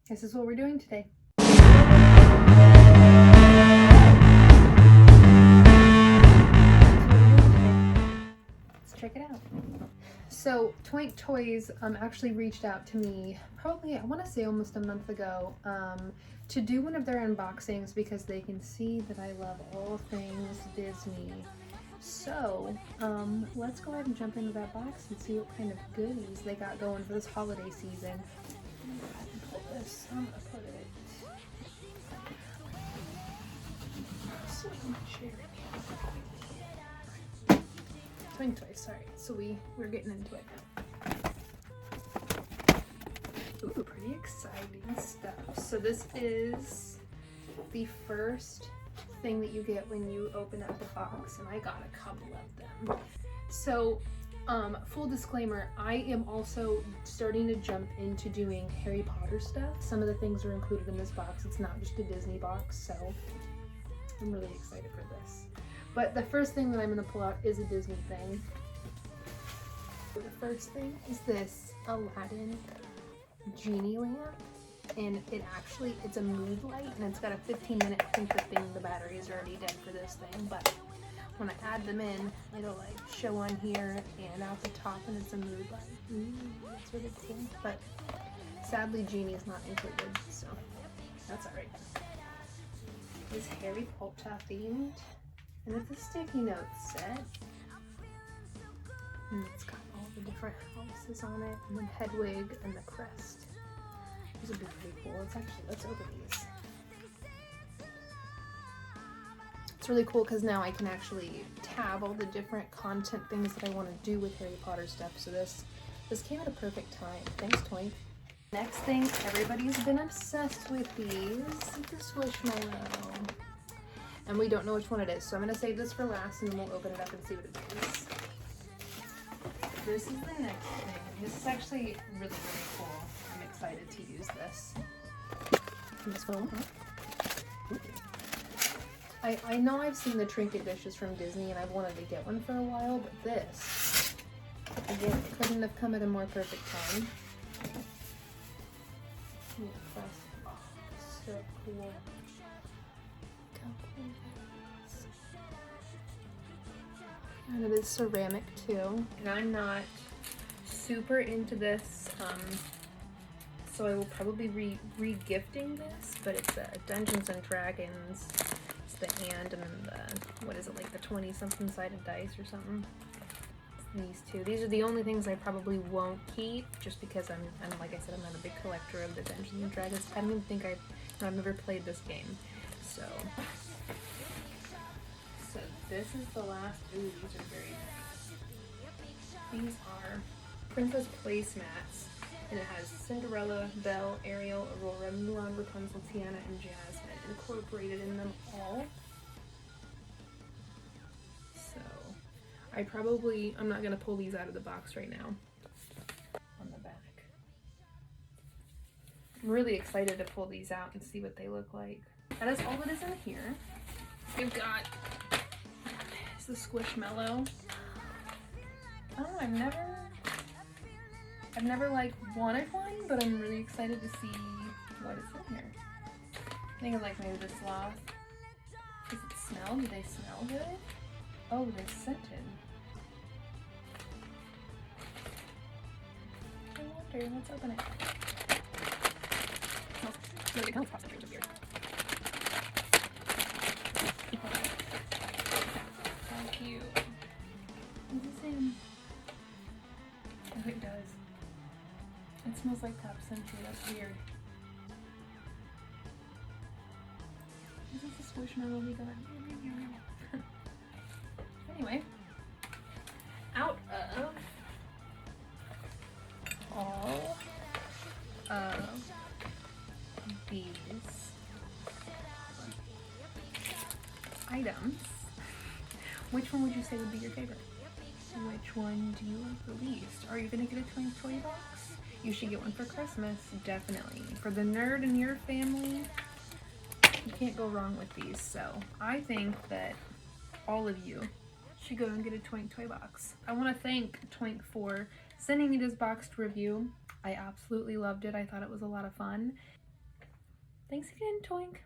This is what we're doing today. Let's check it out. So Toynk Toys actually reached out to me probably, I want to say almost a month ago, to do one of their unboxings because they can see that I love all things Disney. So let's go ahead and jump into that box and see what kind of goodies they got going for this holiday season. I'm gonna go ahead and pull this. I'm gonna put it so we can share it. Toynk Toys, sorry. So we're getting into it now. Ooh, pretty exciting stuff. So this is the first thing that you get when you open up the box, and I got a couple of them. So full disclaimer, I am also starting to jump into doing Harry Potter stuff. Some of the things are included in this box. It's not just a Disney box, so I'm really excited for this. But the first thing that I'm going to pull out is a Disney thing. The first thing is this Aladdin genie lamp, and it's a mood light, and it's got a 15-minute, I think the battery is already dead for this thing, but when I add them in, it'll like show on here and out the top, and it's a mood light. Ooh, that's really cool. But sadly, genie's not included, so that's alright. It's Harry Potter themed, and it's a sticky note set. And it's got all the different houses on it, and then Hedwig and the crest. These would be pretty cool. Let's open these. It's really cool because now I can actually tab all the different content things that I want to do with Harry Potter stuff. So this came at a perfect time. Thanks, Toynk. Next thing, everybody's been obsessed with these. The Squishmallow. And we don't know which one it is, so I'm going to save this for last, and then we'll open it up and see what it is. This is the next thing. This is actually really, really cool. I'm excited to use this. This one. I know I've seen the trinket dishes from Disney, and I've wanted to get one for a while, but this, again, couldn't have come at a more perfect time. Oh, so cool. How cool that is. And it is ceramic too. And I'm not super into this, so I will probably be re-gifting this, but it's a Dungeons and Dragons. It's the hand and then the, what is it, like the 20-something sided dice or something. These two. These are the only things I probably won't keep, just because I'm like I said, I'm not a big collector of the Dungeons and Dragons. I don't even think I've never played this game. So this is the last. Ooh, these are very nice. These are princess placemats, and it has Cinderella, Belle, Ariel, Aurora, Mulan, Rapunzel, Tiana, and Jasmine incorporated in them all. I'm not gonna pull these out of the box right now. On the back. I'm really excited to pull these out and see what they look like. That is all that is in here. We've got the Squishmallow. Oh, I've never like wanted one, but I'm really excited to see what is in here. I think of like maybe the sloth. Does it smell? Do they smell good? Oh, they're scented. I wonder, let's open it. Oh, really good. How cute. Is this in? Oh, it does. It smells like Top Century. That's weird. Is this a Squishmallow we got? Anyway, out of all of these items, which one would you say would be your favorite? Which one do you like the least? Are you gonna get a Toynk toy box? You should get one for Christmas, definitely. For the nerd in your family, you can't go wrong with these. So I think that all of you should go and get a Toynk toy box. I want to thank Toynk for sending me this box to review. I absolutely loved it. I thought it was a lot of fun. Thanks again, Toynk.